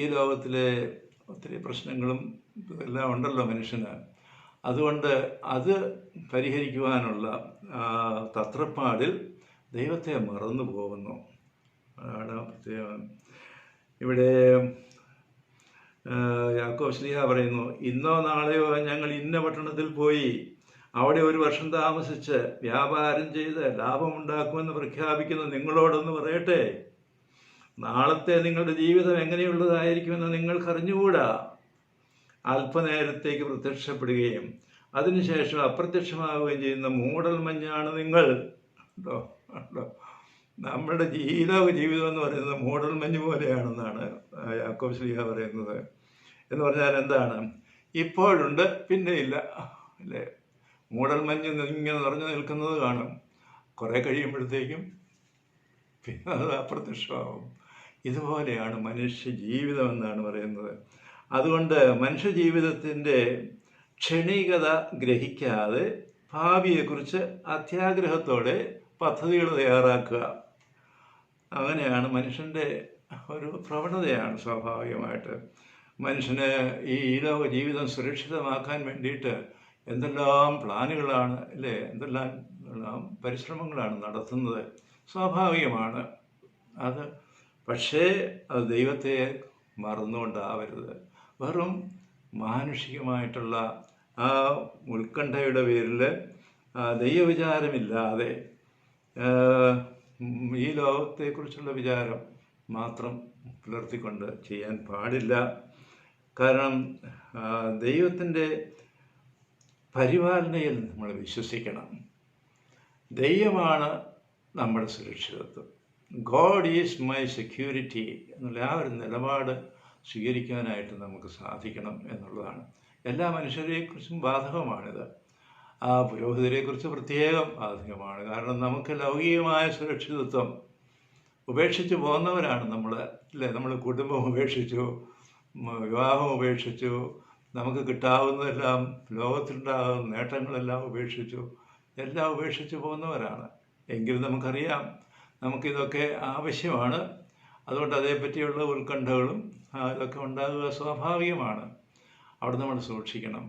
ഈ ലോകത്തിലെ ഒത്തിരി പ്രശ്നങ്ങളും എല്ലാം ഉണ്ടല്ലോ മനുഷ്യന്. അതുകൊണ്ട് അത് പരിഹരിക്കുവാനുള്ള തത്രപ്പാടിൽ ദൈവത്തെ മറന്നു പോകുന്നു. ഇവിടെ യാക്കോബ് ശ്ലീഹ പറയുന്നു, ഇന്നോ നാളെയോ ഞങ്ങൾ ഇന്ന പട്ടണത്തിൽ പോയി അവിടെ ഒരു വർഷം താമസിച്ച് വ്യാപാരം ചെയ്ത് ലാഭമുണ്ടാക്കുമെന്ന് പ്രഖ്യാപിക്കുന്ന നിങ്ങളോടൊന്ന് പറയട്ടെ, നാളത്തെ നിങ്ങളുടെ ജീവിതം എങ്ങനെയുള്ളതായിരിക്കുമെന്ന് നിങ്ങൾക്കറിഞ്ഞുകൂടാ. അല്പനേരത്തേക്ക് പ്രത്യക്ഷപ്പെടുകയും അതിനുശേഷം അപ്രത്യക്ഷമാവുകയും ചെയ്യുന്ന മൂടൽ മഞ്ഞാണ് നിങ്ങൾ. നമ്മുടെ ജീവിതം എന്ന് പറയുന്നത് മൂടൽ മഞ്ഞ് പോലെയാണെന്നാണ് യാക്കോബ് ശ്ലീഹ പറയുന്നത്. എന്ന് പറഞ്ഞാൽ എന്താണ്? ഇപ്പോഴുണ്ട്, പിന്നെ ഇല്ല, അല്ലേ? മൂടൽ മഞ്ഞ് ഇങ്ങനെ നിറഞ്ഞു നിൽക്കുന്നത് കാണും, കുറേ കഴിയുമ്പോഴത്തേക്കും പിന്നെ അത് അപ്രത്യക്ഷമാവും. ഇതുപോലെയാണ് മനുഷ്യ ജീവിതം എന്നാണ് പറയുന്നത്. അതുകൊണ്ട് മനുഷ്യ ജീവിതത്തിൻ്റെ ക്ഷണികത ഗ്രഹിക്കാതെ ഭാവിയെക്കുറിച്ച് അത്യാഗ്രഹത്തോടെ പദ്ധതികൾ തയ്യാറാക്കുക, അങ്ങനെയാണ് മനുഷ്യൻ്റെ ഒരു പ്രവണതയാണ്. സ്വാഭാവികമായിട്ട് മനുഷ്യന് ഈ ലോക ജീവിതം സുരക്ഷിതമാക്കാൻ വേണ്ടിയിട്ട് എന്തെല്ലാം പ്ലാനുകളാണ്, അല്ലേ? എന്തെല്ലാം പരിശ്രമങ്ങളാണ് നടത്തുന്നത്. സ്വാഭാവികമാണ് അത്. പക്ഷേ അത് ദൈവത്തെ മറന്നുകൊണ്ടാവരുത്. വെറും മാനുഷികമായിട്ടുള്ള ആ ഉത്കണ്ഠയുടെ പേരിൽ ദൈവവിചാരമില്ലാതെ ഈ ലോകത്തെക്കുറിച്ചുള്ള വിചാരം മാത്രം പുലർത്തിക്കൊണ്ട് ചെയ്യാൻ പാടില്ല. കാരണം ദൈവത്തിൻ്റെ പരിപാലനയിൽ നമ്മൾ വിശ്വസിക്കണം. ദൈവമാണ് നമ്മുടെ സുരക്ഷിതത്വം. ഗോഡ് ഈസ് മൈ സെക്യൂരിറ്റി എന്നുള്ള ആ ഒരു നിലപാട് സ്വീകരിക്കാനായിട്ട് നമുക്ക് സാധിക്കണം എന്നുള്ളതാണ്. എല്ലാ മനുഷ്യരെക്കുറിച്ചും ബാധകമാണിത്. ആ പുരോഹിതരെക്കുറിച്ച് പ്രത്യേകം ബാധകമാണ്. കാരണം നമുക്ക് ലൗകികമായ സുരക്ഷിതത്വം ഉപേക്ഷിച്ച് പോകുന്നവരാണ് നമ്മൾ, അല്ലേ? നമ്മൾ കുടുംബം ഉപേക്ഷിച്ചു, വിവാഹം ഉപേക്ഷിച്ചു, നമുക്ക് കിട്ടാവുന്നതെല്ലാം, ലോകത്തിലുണ്ടാകുന്ന നേട്ടങ്ങളെല്ലാം ഉപേക്ഷിച്ചു, എല്ലാം ഉപേക്ഷിച്ച് പോകുന്നവരാണ്. എങ്കിലും നമുക്കറിയാം നമുക്കിതൊക്കെ ആവശ്യമാണ്. അതുകൊണ്ട് അതേപ്പറ്റിയുള്ള ഉത്കണ്ഠകളും ഇതൊക്കെ ഉണ്ടാകുക സ്വാഭാവികമാണ്. അവിടെ നമ്മൾ സൂക്ഷിക്കണം.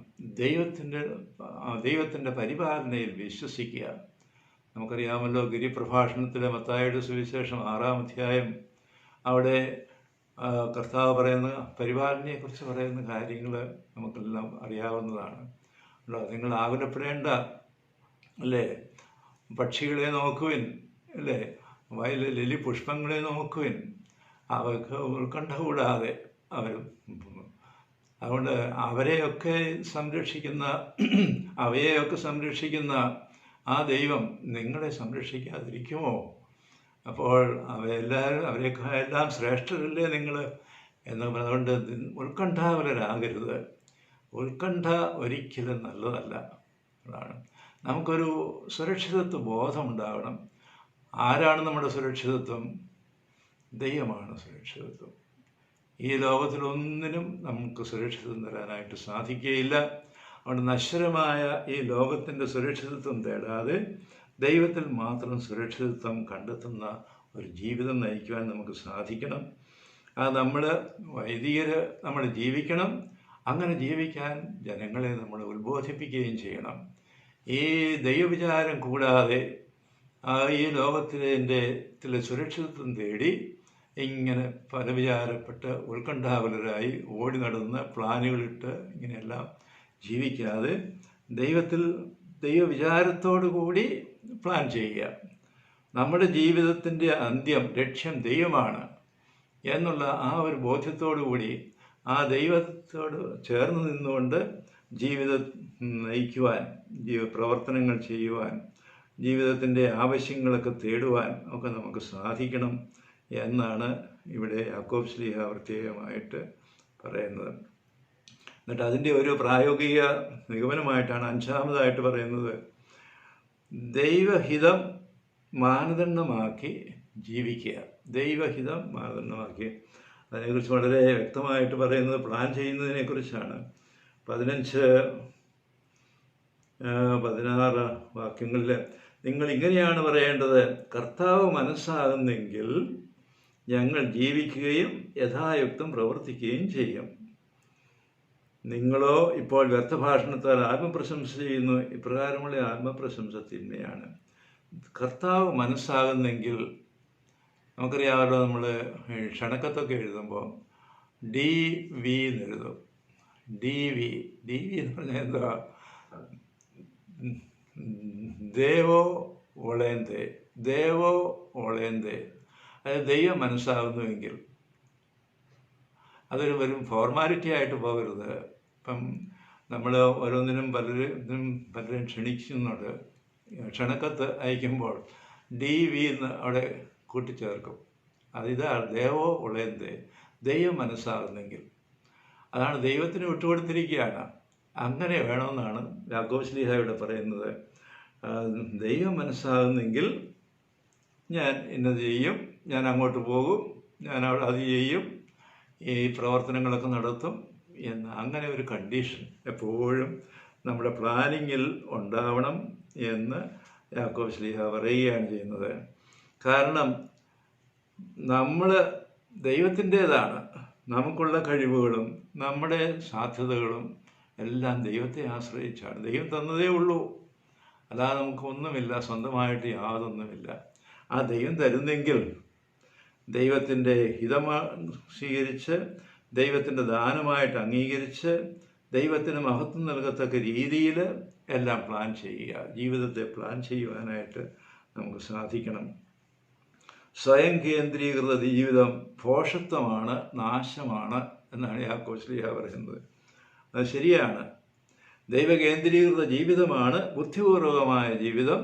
ദൈവത്തിൻ്റെ പരിപാലനയിൽ വിശ്വസിക്കുക. നമുക്കറിയാമല്ലോ, ഗിരിപ്രഭാഷണത്തിലെ മത്തായിയുടെ സുവിശേഷം 6-ാം അധ്യായം, അവിടെ കർത്താവ് പറയുന്ന പരിപാലനയെക്കുറിച്ച് പറയുന്ന കാര്യങ്ങൾ നമുക്കെല്ലാം അറിയാവുന്നതാണ്. നിങ്ങൾ ആകുലപ്പെടേണ്ട, അല്ലേ? പക്ഷികളെ നോക്കുവിൻ, അല്ലേ? വയലിലെ ലിലി പുഷ്പങ്ങളെ നോക്കുവിൻ, അവർക്ക് ഉത്കണ്ഠ കൂടാതെ അവർ. അതുകൊണ്ട് അവയെയൊക്കെ സംരക്ഷിക്കുന്ന ആ ദൈവം നിങ്ങളെ സംരക്ഷിക്കാതിരിക്കുമോ? അപ്പോൾ അവരെല്ലാം ശ്രേഷ്ഠരല്ലേ നിങ്ങൾ എന്ന് അതുകൊണ്ട് ഉത്കണ്ഠാകുലരാകരുത്. ഉത്കണ്ഠ ഒരിക്കലും നല്ലതല്ല. അതാണ് നമുക്കൊരു സുരക്ഷിതത്വ ബോധമുണ്ടാകണം. ആരാണ് നമ്മുടെ സുരക്ഷിതത്വം? ദൈവമാണ് സുരക്ഷിതത്വം. ഈ ലോകത്തിലൊന്നിനും നമുക്ക് സുരക്ഷിതം തരാനായിട്ട് സാധിക്കുകയില്ല. അതുകൊണ്ട് നശ്വരമായ ഈ ലോകത്തിൻ്റെ സുരക്ഷിതത്വം തേടാതെ ദൈവത്തിൽ മാത്രം സുരക്ഷിതത്വം കണ്ടെത്തുന്ന ഒരു ജീവിതം നയിക്കുവാൻ നമുക്ക് സാധിക്കണം. അത് വൈദികർ നമ്മൾ ജീവിക്കണം. അങ്ങനെ ജീവിക്കാൻ ജനങ്ങളെ നമ്മൾ ഉത്ബോധിപ്പിക്കുകയും ചെയ്യണം. ഈ ദൈവവിചാരം കൂടാതെ ഈ ലോകത്തിലെ സുരക്ഷിതത്വം തേടി ഇങ്ങനെ പല വിചാരപ്പെട്ട് ഉത്കണ്ഠാകുലരായി ഓടി നടന്ന് പ്ലാനുകളിട്ട് ഇങ്ങനെയെല്ലാം ജീവിക്കാതെ ദൈവവിചാരത്തോടു കൂടി പ്ലാൻ ചെയ്യുക. നമ്മുടെ ജീവിതത്തിൻ്റെ ലക്ഷ്യം ദൈവമാണ് എന്നുള്ള ആ ഒരു ബോധ്യത്തോടു കൂടി ആ ദൈവത്തോട് ചേർന്ന് നിന്നുകൊണ്ട് ജീവിതം നയിക്കുവാൻ, പ്രവർത്തനങ്ങൾ ചെയ്യുവാൻ, ജീവിതത്തിൻ്റെ ആവശ്യങ്ങളൊക്കെ തേടുവാൻ ഒക്കെ നമുക്ക് സാധിക്കണം എന്നാണ് ഇവിടെ യാക്കോബ് ശ്ലീഹ പ്രത്യേകമായിട്ട് പറയുന്നത്. എന്നിട്ട് അതിൻ്റെ ഒരു പ്രായോഗിക നിഗമനമായിട്ടാണ് 5-ാമതായിട്ട് പറയുന്നത്, ദൈവഹിതം മാനദണ്ഡമാക്കി ജീവിക്കുക. ദൈവഹിതം മാനദണ്ഡമാക്കി, അതിനെക്കുറിച്ച് വളരെ വ്യക്തമായിട്ട് പറയുന്നത് പ്ലാൻ ചെയ്യുന്നതിനെക്കുറിച്ചാണ്. 15-16 വാക്യങ്ങളിൽ നിങ്ങൾ ഇങ്ങനെയാണ് പറയേണ്ടത്: കർത്താവ് മനസ്സാകുന്നെങ്കിൽ ഞങ്ങൾ ജീവിക്കുകയും യഥായുക്തം പ്രവർത്തിക്കുകയും ചെയ്യും. നിങ്ങളോ ഇപ്പോൾ വ്യർത്ഥഭാഷണത്താൽ ആത്മപ്രശംസ ചെയ്യുന്നു. ഇപ്രകാരമുള്ള ആത്മപ്രശംസ തിന്മയാണ്. കർത്താവ് മനസ്സാകുന്നെങ്കിൽ, നമുക്കറിയാമല്ലോ, നമ്മൾ ക്ഷണക്കത്തൊക്കെ എഴുതുമ്പോൾ DV എന്നെഴുതും. DV എന്ന് പറഞ്ഞാൽ എന്താ? ദേവോ ഒളേന്തേ. അതായത് ദൈവം മനസ്സാകുന്നുവെങ്കിൽ. അതൊരു വെറും ഫോർമാലിറ്റി ആയിട്ട് പോകരുത്. ഇപ്പം നമ്മൾ ഓരോന്നിനും പലരും ക്ഷണിക്കുന്നുണ്ട്. ക്ഷണക്കത്ത് അയക്കുമ്പോൾ DV എന്ന് അവിടെ കൂട്ടിച്ചേർക്കും. അതിതാണ് ദേവോ ഒളേന്തേ, ദൈവം മനസ്സാകുന്നെങ്കിൽ. അതാണ് ദൈവത്തിന് വിട്ടുകൊടുത്തിരിക്കുകയാണ്. അങ്ങനെ വേണമെന്നാണ് യാക്കോബ് ശ്ലീഹ ഇവിടെ പറയുന്നത്. ദൈവം മനസ്സാകുന്നെങ്കിൽ ഞാൻ ഇന്നത് ചെയ്യും, ഞാൻ അങ്ങോട്ട് പോകും, ഞാൻ അവിടെ അത് ചെയ്യും, ഈ പ്രവർത്തനങ്ങളൊക്കെ നടത്തും എന്ന് അങ്ങനെ ഒരു കണ്ടീഷൻ എപ്പോഴും നമ്മുടെ പ്ലാനിങ്ങിൽ ഉണ്ടാവണം എന്ന് യാക്കോബ് ശ്ലീഹ പറയുകയാണ് ചെയ്യുന്നത്. കാരണം നമ്മൾ ദൈവത്തിൻ്റേതാണ്. നമുക്കുള്ള കഴിവുകളും നമ്മുടെ സാധ്യതകളും എല്ലാം ദൈവത്തെ ആശ്രയിച്ചാണ്. ദൈവം തന്നതേ ഉള്ളൂ, അല്ലാതെ നമുക്കൊന്നുമില്ല, സ്വന്തമായിട്ട് യാതൊന്നുമില്ല. ആ ദൈവം തരുന്നെങ്കിൽ ദൈവത്തിൻ്റെ ഹിതം സ്വീകരിച്ച്, ദൈവത്തിൻ്റെ ദാനമായിട്ട് അംഗീകരിച്ച്, ദൈവത്തിന് മഹത്വം നൽകത്തക്ക രീതിയിൽ എല്ലാം പ്ലാൻ ചെയ്യുക. ജീവിതത്തെ പ്ലാൻ ചെയ്യുവാനായിട്ട് നമുക്ക് സാധിക്കണം. സ്വയം കേന്ദ്രീകൃത ജീവിതം ഭോഷത്വമാണ്, നാശമാണ് എന്നാണ് യാക്കോബ് ശ്ലീഹ പറയുന്നത്. അത് ശരിയാണ്. ദൈവകേന്ദ്രീകൃത ജീവിതമാണ് ബുദ്ധിപൂർവകമായ ജീവിതം,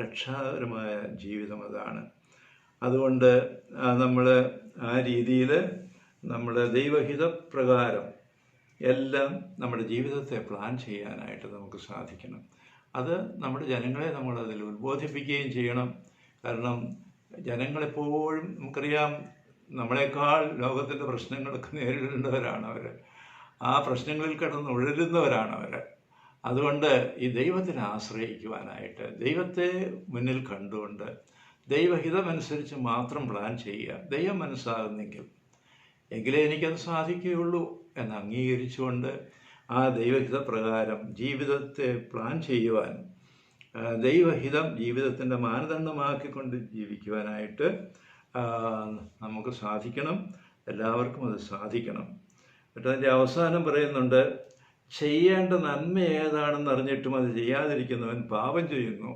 രക്ഷാകരമായ ജീവിതം. അതാണ്. അതുകൊണ്ട് നമ്മൾ ആ രീതിയിൽ നമ്മുടെ ദൈവഹിതപ്രകാരം എല്ലാം നമ്മുടെ ജീവിതത്തെ പ്ലാൻ ചെയ്യാനായിട്ട് നമുക്ക് സാധിക്കണം. അത് നമ്മുടെ ജനങ്ങളെ നമ്മളതിൽ ഉത്ബോധിപ്പിക്കുകയും ചെയ്യണം. കാരണം ജനങ്ങളെപ്പോഴും നമുക്കറിയാം, നമ്മളെക്കാൾ ലോകത്തിൻ്റെ പ്രശ്നങ്ങളൊക്കെ നേരിടേണ്ടവരാണ് അവർ. ആ പ്രശ്നങ്ങളിൽ കിടന്ന് ഉഴലുന്നവരാണ് അവർ. അതുകൊണ്ട് ഈ ദൈവത്തിനെ ആശ്രയിക്കുവാനായിട്ട്, ദൈവത്തെ മുന്നിൽ കണ്ടുകൊണ്ട് ദൈവഹിതമനുസരിച്ച് മാത്രം പ്ലാൻ ചെയ്യുക. ദൈവം മനസ്സാകുന്നെങ്കിൽ എങ്കിലേ എനിക്കത് സാധിക്കുകയുള്ളൂ എന്ന് അംഗീകരിച്ചുകൊണ്ട് ആ ദൈവഹിതപ്രകാരം ജീവിതത്തെ പ്ലാൻ ചെയ്യുവാൻ, ദൈവഹിതം ജീവിതത്തിൻ്റെ മാനദണ്ഡമാക്കിക്കൊണ്ട് ജീവിക്കുവാനായിട്ട് നമുക്ക് സാധിക്കണം. എല്ലാവർക്കും അത് സാധിക്കണം. എന്നിട്ട് അതിൻ്റെ അവസാനം പറയുന്നുണ്ട്, ചെയ്യേണ്ട നന്മ ഏതാണെന്ന് അറിഞ്ഞിട്ടും അത് ചെയ്യാതിരിക്കുന്നവൻ പാപം ചെയ്യുന്നു.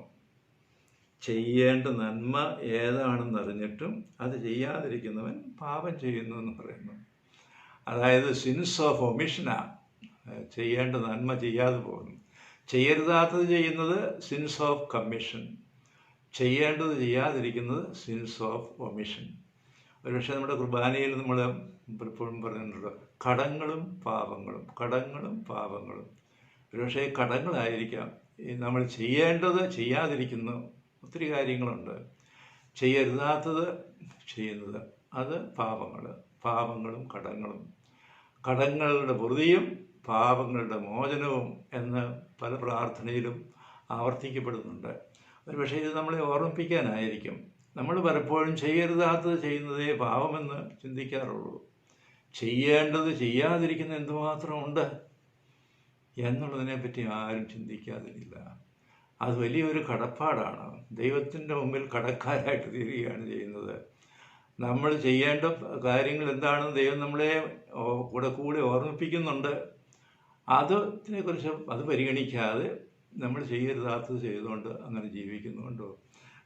ചെയ്യേണ്ട നന്മ ഏതാണെന്നറിഞ്ഞിട്ടും അത് ചെയ്യാതിരിക്കുന്നവൻ പാപം ചെയ്യുന്നു എന്ന് പറയുന്നു. അതായത് സിൻസ് ഓഫ് ഒമിഷനാണ്. ചെയ്യേണ്ട നന്മ ചെയ്യാതെ പോകുന്നു. ചെയ്യരുതാത്തത് ചെയ്യുന്നത് സിൻസ് ഓഫ് കമ്മീഷൻ. ചെയ്യേണ്ടത് ചെയ്യാതിരിക്കുന്നത് സിൻസ് ഓഫ് ഒമിഷൻ. ഒരുപക്ഷെ നമ്മുടെ കുർബാനയിൽ നമ്മൾ പലപ്പോഴും പറയുന്നുണ്ടല്ലോ, കടങ്ങളും പാപങ്ങളും. ഒരുപക്ഷെ കടങ്ങളായിരിക്കാം നമ്മൾ ചെയ്യേണ്ടത് ചെയ്യാതിരിക്കുന്നു. ഒത്തിരി കാര്യങ്ങളുണ്ട്. ചെയ്യരുതാത്തത് ചെയ്യുന്നത്, അത് പാപങ്ങളും കടങ്ങളുടെ പൊറുതിയും പാപങ്ങളുടെ മോചനവും എന്ന് പല പ്രാർത്ഥനയിലും ആവർത്തിക്കപ്പെടുന്നുണ്ട്. ഒരുപക്ഷെ ഇത് നമ്മളെ ഓർമ്മിപ്പിക്കാനായിരിക്കും. നമ്മൾ പലപ്പോഴും ചെയ്യരുതാത്തത് ചെയ്യുന്നതേ പാപമെന്ന് ചിന്തിക്കാറുള്ളൂ. ചെയ്യേണ്ടത് ചെയ്യാതിരിക്കുന്ന എന്തുമാത്രമുണ്ട് എന്നുള്ളതിനെപ്പറ്റി ആരും ചിന്തിക്കാതിരില്ല. അത് വലിയൊരു കടപ്പാടാണ്. ദൈവത്തിൻ്റെ മുമ്പിൽ കടക്കാരായിട്ട് തീരുകയാണ് ചെയ്യുന്നത്. നമ്മൾ ചെയ്യേണ്ട കാര്യങ്ങൾ എന്താണെന്ന് ദൈവം നമ്മളെ കൂടെ ഓർമ്മിപ്പിക്കുന്നുണ്ട്. അതിനെക്കുറിച്ച് അത് പരിഗണിക്കാതെ നമ്മൾ ചെയ്യരുതാത്തത് ചെയ്തുകൊണ്ട് അങ്ങനെ ജീവിക്കുന്നുണ്ടോ?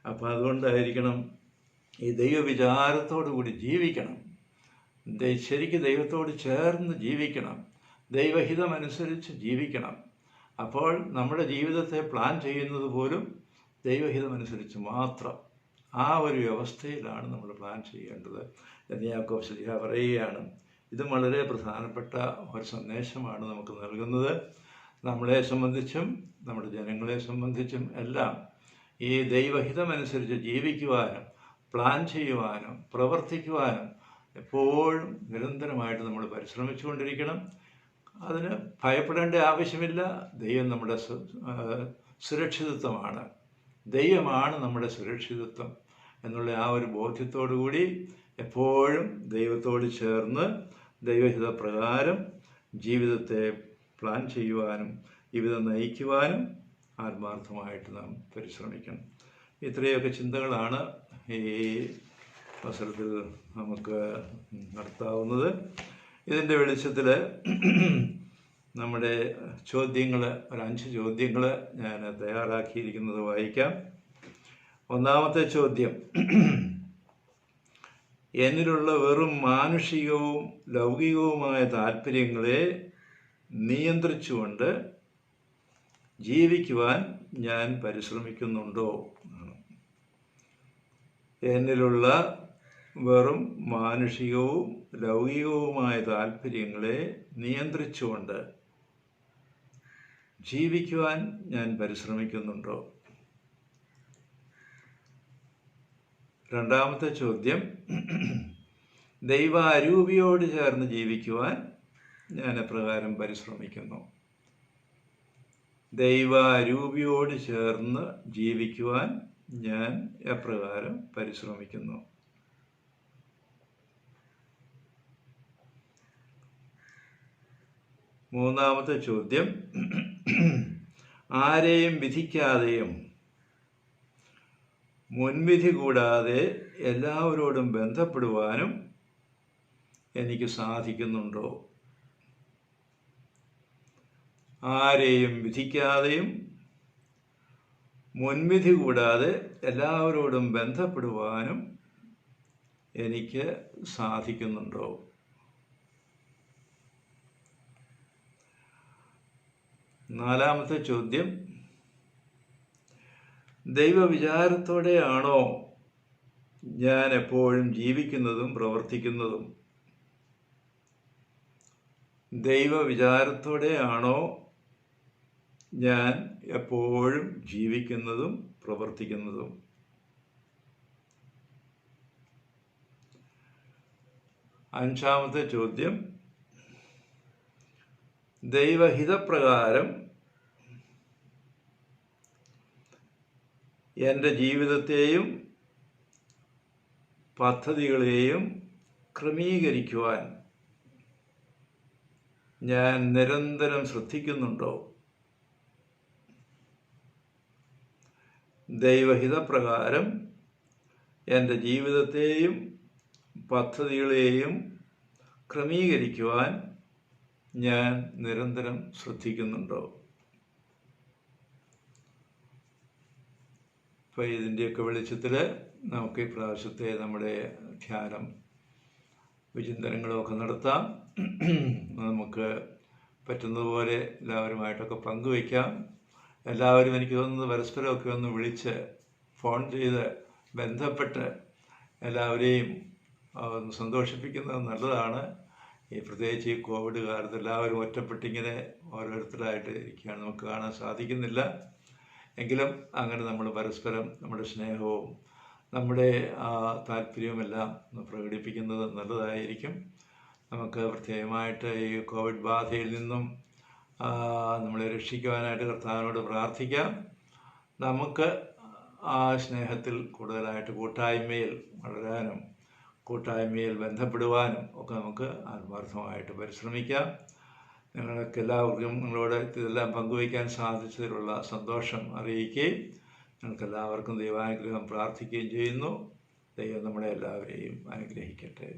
അപ്പോൾ അതുകൊണ്ടായിരിക്കണം ഈ ദൈവവിചാരത്തോടു കൂടി ജീവിക്കണം. ശരിക്കും ദൈവത്തോട് ചേർന്ന് ജീവിക്കണം. ദൈവഹിതമനുസരിച്ച് ജീവിക്കണം. അപ്പോൾ നമ്മുടെ ജീവിതത്തെ പ്ലാൻ ചെയ്യുന്നത് പോലും ദൈവഹിതമനുസരിച്ച് മാത്രം. ആ ഒരു വ്യവസ്ഥയിലാണ് നമ്മൾ പ്ലാൻ ചെയ്യേണ്ടത് എന്ന് യാക്കോബ് ശ്ലീഹ പറയുകയാണ്. ഇത് വളരെ പ്രധാനപ്പെട്ട ഒരു സന്ദേശമാണ് നമുക്ക് നൽകുന്നത്. നമ്മളെ സംബന്ധിച്ചും നമ്മുടെ ജനങ്ങളെ സംബന്ധിച്ചും എല്ലാം ഈ ദൈവഹിതമനുസരിച്ച് ജീവിക്കുവാനും പ്ലാൻ ചെയ്യുവാനും പ്രവർത്തിക്കുവാനും എപ്പോഴും നിരന്തരമായിട്ട് നമ്മൾ പരിശ്രമിച്ചുകൊണ്ടിരിക്കണം. അതിന് ഭയപ്പെടേണ്ട ആവശ്യമില്ല. ദൈവം നമ്മുടെ സുരക്ഷിതത്വമാണ്. ദൈവമാണ് നമ്മുടെ സുരക്ഷിതത്വം എന്നുള്ള ആ ഒരു ബോധ്യത്തോടു കൂടി എപ്പോഴും ദൈവത്തോട് ചേർന്ന് ദൈവഹിതപ്രകാരം ജീവിതത്തെ പ്ലാൻ ചെയ്യുവാനും ജീവിതം നയിക്കുവാനും ആത്മാർത്ഥമായിട്ട് നാം പരിശ്രമിക്കണം. ഇത്രയൊക്കെ ചിന്തകളാണ് ഈ അവസരത്തിൽ നമുക്ക് നടത്താവുന്നത്. ഇതിൻ്റെ വെളിച്ചത്തിൽ നമ്മുടെ ചോദ്യങ്ങൾ, ഒരു 5 ചോദ്യങ്ങൾ ഞാൻ തയ്യാറാക്കിയിരിക്കുന്നത് വായിക്കാം. ഒന്നാമത്തെ ചോദ്യം: എന്നിലുള്ള വെറും മാനുഷികവും ലൗകികവുമായ താല്പര്യങ്ങളെ നിയന്ത്രിച്ചുകൊണ്ട് ജീവിക്കുവാൻ ഞാൻ പരിശ്രമിക്കുന്നുണ്ടോ? എന്നിലുള്ള വെറും മാനുഷികവും ലൗകികവുമായ താല്പര്യങ്ങളെ നിയന്ത്രിച്ചുകൊണ്ട് ജീവിക്കുവാൻ ഞാൻ പരിശ്രമിക്കുന്നുണ്ടോ? രണ്ടാമത്തെ ചോദ്യം: ദൈവാരൂപിയോട് ചേർന്ന് ജീവിക്കുവാൻ ഞാൻ എപ്രകാരം പരിശ്രമിക്കുന്നു? ദൈവാരൂപിയോട് ചേർന്ന് ജീവിക്കുവാൻ ഞാൻ എപ്രകാരം പരിശ്രമിക്കുന്നു? മൂന്നാമത്തെ ചോദ്യം: ആരെയും വിധിക്കാതെയും മുൻവിധി കൂടാതെ എല്ലാവരോടും ബന്ധപ്പെടുവാനും എനിക്ക് സാധിക്കുന്നുണ്ടോ? ആരെയും വിധിക്കാതെയും മുൻവിധി കൂടാതെ എല്ലാവരോടും ബന്ധപ്പെടുവാനും എനിക്ക് സാധിക്കുന്നുണ്ടോ? നാലാമത്തെ ചോദ്യം: ദൈവവിചാരത്തോടെയാണോ ഞാൻ എപ്പോഴും ജീവിക്കുന്നതും പ്രവർത്തിക്കുന്നതും? ദൈവവിചാരത്തോടെയാണോ ഞാൻ എപ്പോഴും ജീവിക്കുന്നതും പ്രവർത്തിക്കുന്നതും? അഞ്ചാമത്തെ ചോദ്യം: ദൈവഹിതപ്രകാരം എൻ്റെ ജീവിതത്തെയും പദ്ധതികളെയും ക്രമീകരിക്കുവാൻ ഞാൻ നിരന്തരം ശ്രദ്ധിക്കുന്നുണ്ടോ? ദൈവഹിതപ്രകാരം എൻ്റെ ജീവിതത്തെയും പദ്ധതികളെയും ക്രമീകരിക്കുവാൻ ഞാൻ നിരന്തരം ശ്രദ്ധിക്കുന്നുണ്ടോ? അപ്പോൾ ഇതിൻ്റെയൊക്കെ വെളിച്ചത്തിൽ നമുക്ക് ഈ പ്രാവശ്യത്തെ നമ്മുടെ ധ്യാനം വിചിന്തനങ്ങളുമൊക്കെ നടത്താം. നമുക്ക് പറ്റുന്നതുപോലെ എല്ലാവരുമായിട്ടൊക്കെ പങ്കുവയ്ക്കാം. എല്ലാവരും എനിക്ക് തോന്നുന്നത് പരസ്പരമൊക്കെ ഒന്ന് വിളിച്ച് ഫോൺ ചെയ്ത് ബന്ധപ്പെട്ട് എല്ലാവരെയും ഒന്ന് സന്തോഷിപ്പിക്കുന്നത് നല്ലതാണ്. പ്രത്യേകിച്ച് ഈ കോവിഡ് കാലത്ത് എല്ലാവരും ഒറ്റപ്പെട്ടിങ്ങനെ ഓരോരുത്തരായിട്ട് ഇരിക്കുകയാണ്, നമുക്ക് കാണാൻ സാധിക്കുന്നില്ല. എങ്കിലും അങ്ങനെ നമ്മൾ പരസ്പരം നമ്മുടെ സ്നേഹവും നമ്മുടെ താല്പര്യവുമെല്ലാം പ്രകടിപ്പിക്കുന്നത് നല്ലതായിരിക്കും. നമുക്ക് പ്രത്യേകമായിട്ട് ഈ കോവിഡ് ബാധയിൽ നിന്നും നമ്മളെ രക്ഷിക്കുവാനായിട്ട് കർത്താവിനോട് പ്രാർത്ഥിക്കാം. നമുക്ക് ആ സ്നേഹത്തിൽ കൂടുതലായിട്ട് കൂട്ടായ്മയിൽ വളരാനും കൂട്ടായ്മയിൽ ബന്ധപ്പെടുവാനും ഒക്കെ നമുക്ക് ആത്മാർത്ഥമായിട്ട് പരിശ്രമിക്കാം. നിങ്ങൾക്ക് എല്ലാവർക്കും നിങ്ങളോട് ഇതെല്ലാം പങ്കുവയ്ക്കാൻ സാധിച്ചതിലുള്ള സന്തോഷം അറിയിക്കുകയും നിങ്ങൾക്കെല്ലാവർക്കും ദൈവാനുഗ്രഹം പ്രാർത്ഥിക്കുകയും ചെയ്യുന്നു. ദൈവം നമ്മളെ എല്ലാവരെയും അനുഗ്രഹിക്കട്ടെ.